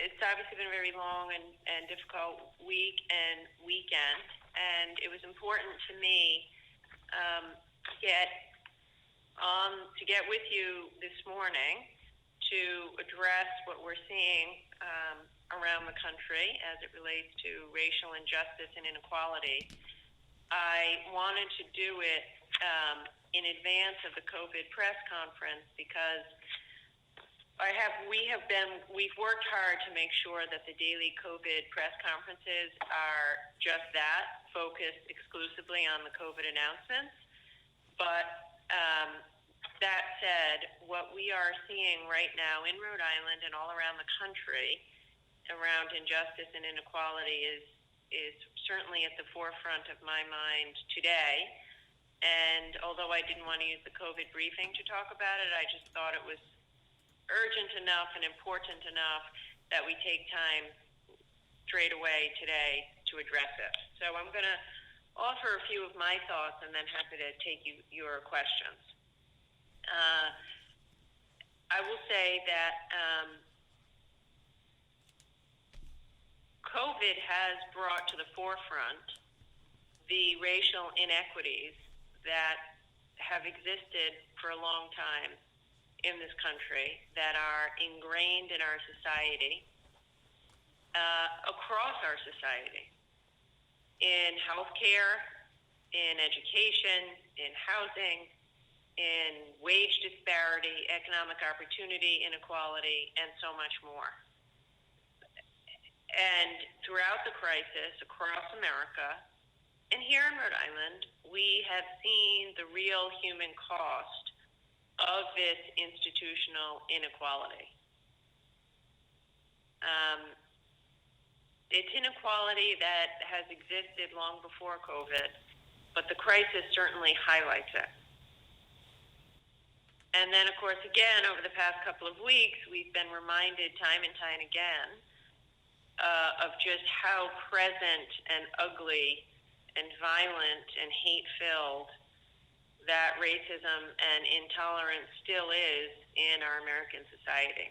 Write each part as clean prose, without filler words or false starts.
it's obviously been a very long and difficult week and weekend, and it was important to me to get with you this morning to address what we're seeing around the country as it relates to racial injustice and inequality. I wanted to do it in advance of the COVID press conference because we've worked hard to make sure that the daily COVID press conferences are just that, focused exclusively on the COVID announcements. But that said, what we are seeing right now in Rhode Island and all around the country around injustice and inequality is certainly at the forefront of my mind today. And although I didn't want to use the COVID briefing to talk about it, I just thought it was urgent enough and important enough that we take time straight away today to address it. So I'm going to offer a few of my thoughts and then happy to take your questions. I will say that COVID has brought to the forefront the racial inequities that have existed for a long time in this country, that are ingrained in our society, across our society, in healthcare, in education, in housing, in wage disparity, economic opportunity inequality, and so much more. And throughout the crisis, across America, and here in Rhode Island, we have seen the real human cost of this institutional inequality. It's inequality that has existed long before COVID, but the crisis certainly highlights it. And then, of course, again, over the past couple of weeks, we've been reminded time and time again of just how present and ugly and violent and hate-filled that racism and intolerance still is in our American society.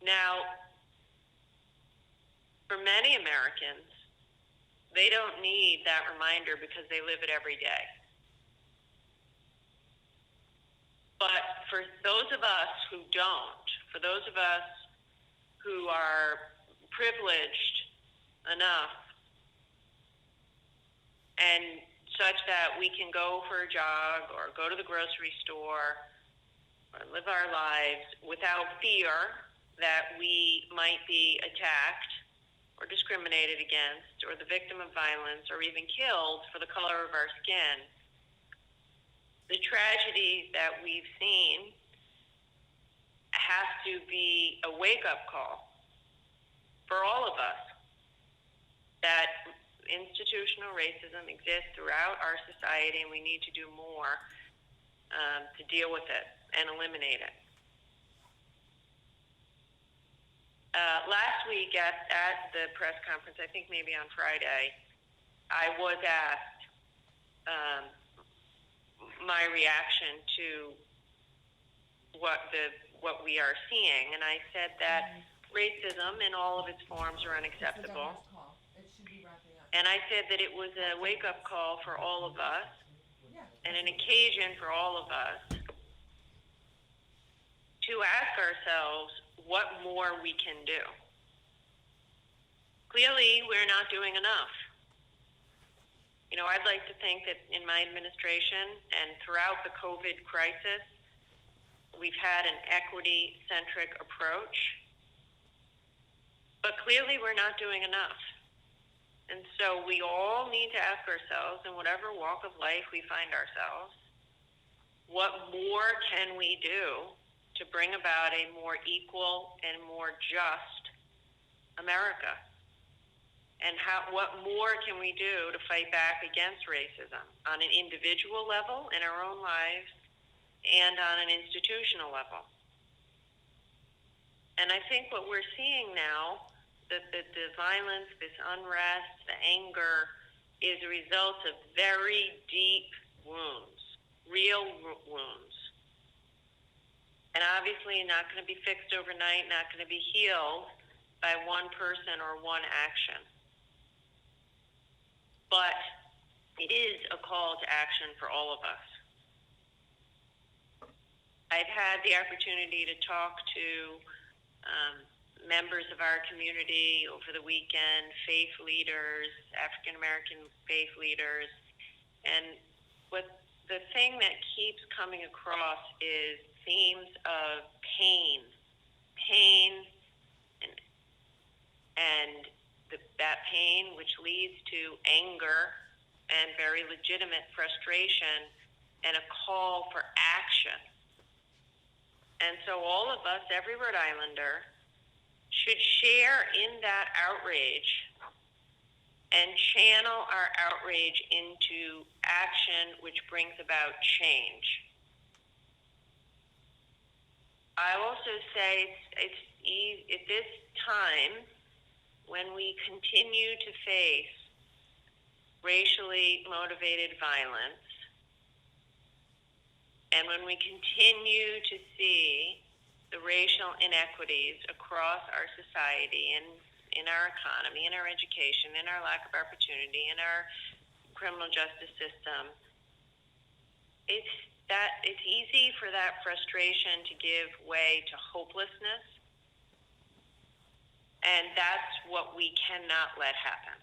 Now, for many Americans, they don't need that reminder because they live it every day. But for those of us who don't, for those of us who are privileged enough and such that we can go for a jog or go to the grocery store or live our lives without fear that we might be attacked or discriminated against or the victim of violence or even killed for the color of our skin, the tragedies that we've seen have to be a wake-up call for all of us that institutional racism exists throughout our society and we need to do more to deal with it and eliminate it. Last week at the press conference, I think maybe on Friday, I was asked my reaction to what we are seeing, and I said that racism in all of its forms are unacceptable. And I said that it was a wake-up call for all of us and an occasion for all of us to ask ourselves what more we can do. Clearly, we're not doing enough. You know, I'd like to think that in my administration and throughout the COVID crisis, we've had an equity-centric approach, but clearly we're not doing enough. And so we all need to ask ourselves, in whatever walk of life we find ourselves, what more can we do to bring about a more equal and more just America? And what more can we do to fight back against racism on an individual level in our own lives and on an institutional level? And I think what we're seeing now, the violence, this unrest, the anger, is a result of very deep wounds, real wounds. And obviously not going to be fixed overnight, not going to be healed by one person or one action. But it is a call to action for all of us. I've had the opportunity to talk to members of our community over the weekend, faith leaders, African American faith leaders, and the thing that keeps coming across is themes of pain, and that pain which leads to anger and very legitimate frustration and a call for action. And so all of us, every Rhode Islander, should share in that outrage and channel our outrage into action which brings about change. I also say it's at this time when we continue to face racially motivated violence, and when we continue to see the racial inequities across our society and in our economy, in our education, in our lack of opportunity, in our criminal justice system, it's easy for that frustration to give way to hopelessness, and that's what we cannot let happen.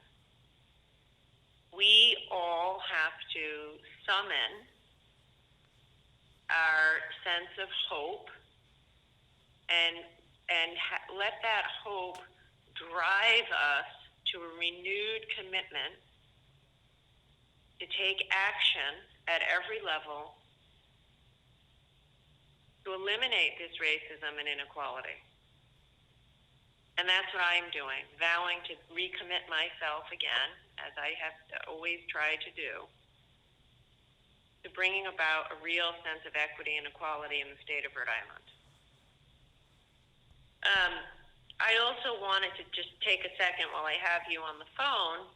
We all have to summon our sense of hope and let that hope drive us to a renewed commitment to take action at every level to eliminate this racism and inequality. And that's what I'm doing, vowing to recommit myself again, as I have always tried to do, to bringing about a real sense of equity and equality in the state of Rhode Island. I also wanted to just take a second while I have you on the phone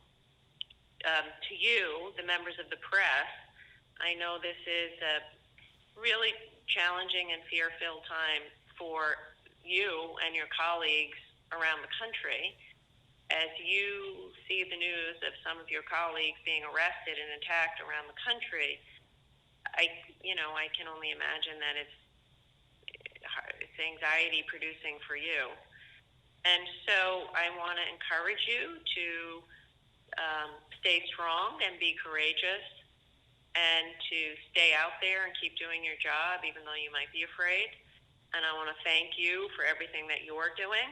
to you, the members of the press. I know this is a really challenging and fear-filled time for you and your colleagues around the country as you see the news of some of your colleagues being arrested and attacked around the country. I can only imagine that it's anxiety producing for you. And so I want to encourage you to stay strong and be courageous and to stay out there and keep doing your job even though you might be afraid. And I want to thank you for everything that you're doing.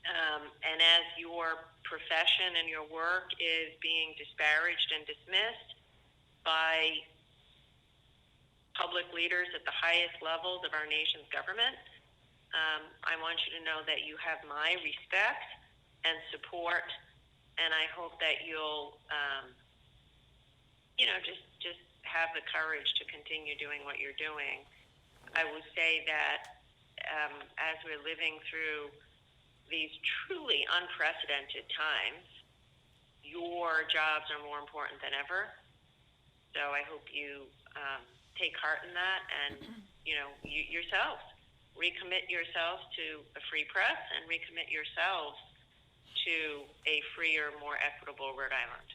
And as your profession and your work is being disparaged and dismissed by public leaders at the highest levels of our nation's government, I want you to know that you have my respect and support, and I hope that you'll, just have the courage to continue doing what you're doing. I will say that as we're living through these truly unprecedented times, your jobs are more important than ever. So I hope you take heart in that, and yourselves. Recommit yourselves to a free press and recommit yourselves to a freer, more equitable Rhode Island.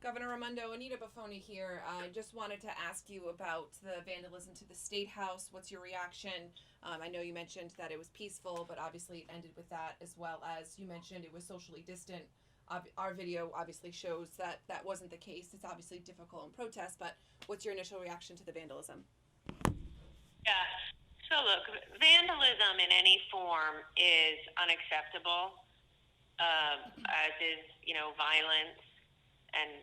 Governor Raimondo, Anita Buffoni here. I just wanted to ask you about the vandalism to the State House. What's your reaction? I know you mentioned that it was peaceful, but obviously it ended with that, as well as you mentioned it was socially distant. Our video obviously shows that that wasn't the case. It's obviously difficult in protest, but what's your initial reaction to the vandalism? Yeah. So look, vandalism in any form is unacceptable, as is, violence. And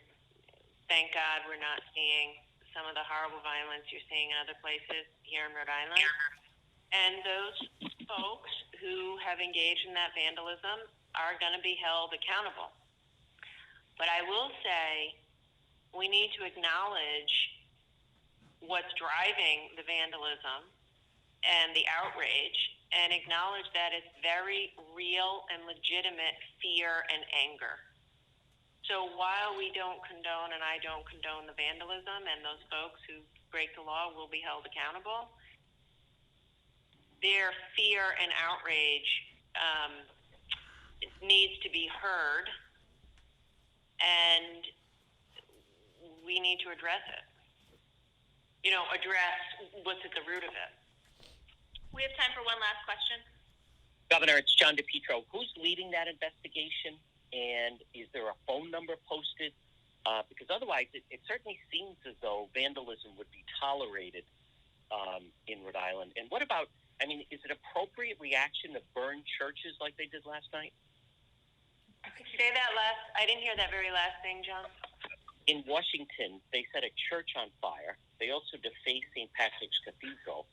thank God we're not seeing some of the horrible violence you're seeing in other places here in Rhode Island. And those folks who have engaged in that vandalism are going to be held accountable. But I will say we need to acknowledge what's driving the vandalism and the outrage, and acknowledge that it's very real and legitimate fear and anger. So while we don't condone, and I don't condone the vandalism, and those folks who break the law will be held accountable, their fear and outrage needs to be heard, and we need to address it. Address what's at the root of it. We have time for one last question. Governor, it's John DePietro. Who's leading that investigation, and is there a phone number posted? Because otherwise, it certainly seems as though vandalism would be tolerated in Rhode Island. And what about, is it appropriate reaction to burn churches like they did last night? Could you say that last? I didn't hear that very last thing, John. In Washington, they set a church on fire. They also defaced St. Patrick's Cathedral.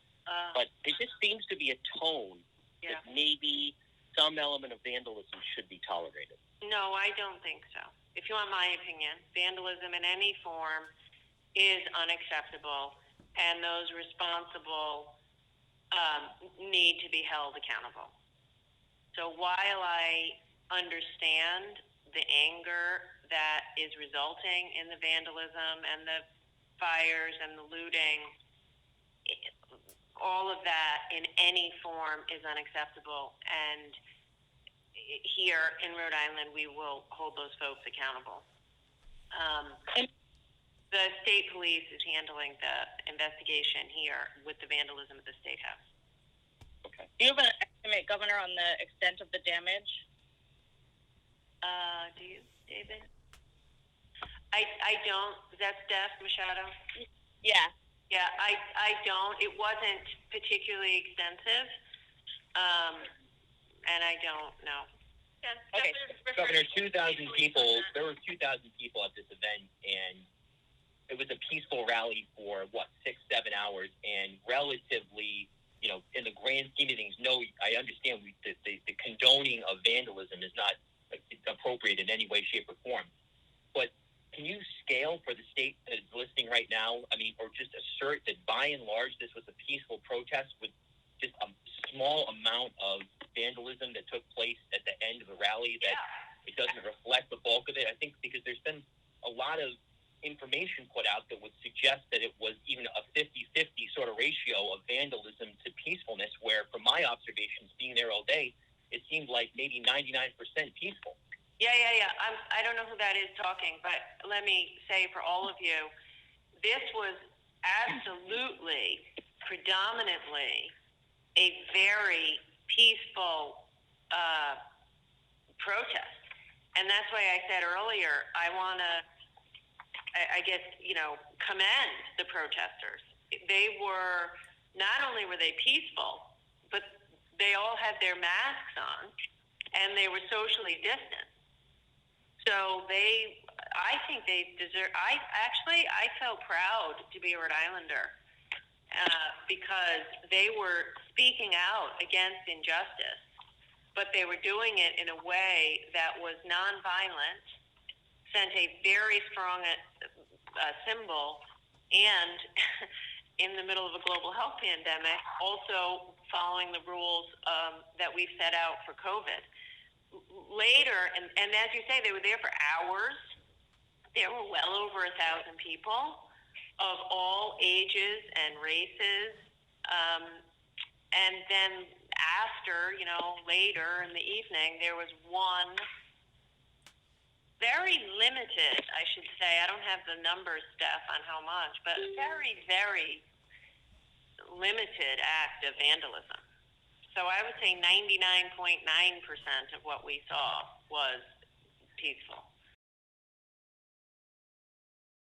But there just seems to be a tone that maybe some element of vandalism should be tolerated. No, I don't think so. If you want my opinion, vandalism in any form is unacceptable, and those responsible need to be held accountable. So while I understand the anger that is resulting in the vandalism and the fires and the looting, all of that in any form is unacceptable, and here in Rhode Island we will hold those folks accountable. The state police is handling the investigation here with the vandalism at the State House. Okay. Do you have an estimate, Governor, on the extent of the damage? Do you, David? I don't. Is that Steph Machado? Yeah. Yeah, I don't. It wasn't particularly extensive, and I don't know. Yeah. Okay, Governor, 2,000 people. There were 2,000 people at this event, and it was a peaceful rally for 6-7 hours, and relatively, in the grand scheme of things, no, I understand the condoning of vandalism is not appropriate in any way, shape, or form. But can you scale for the state that is listening right now? Or just assert that by and large this was a peaceful protest with just a small amount of vandalism that took place at the end of the rally, that it doesn't reflect the bulk of it? I think because there's been a lot of information put out that would suggest that it was even a 50-50 sort of ratio of vandalism to peacefulness, where from my observations being there all day, it seemed like maybe 99% peaceful. Yeah. I don't know who that is talking, but let me say for all of you, this was absolutely, predominantly, a very peaceful protest. And that's why I said earlier, I want to, commend the protesters. They were, not only were they peaceful, but they all had their masks on, and they were socially distant. So I think they deserve, I felt proud to be a Rhode Islander because they were speaking out against injustice, but they were doing it in a way that was nonviolent, sent a very strong symbol, and in the middle of a global health pandemic, also following the rules that we've set out for COVID. Later, and as you say, they were there for hours. There were well over 1,000 people of all ages and races. And then after, later in the evening, there was one very limited, I should say, I don't have the numbers, Steph, on how much, but very, very limited act of vandalism. So I would say 99.9% of what we saw was peaceful.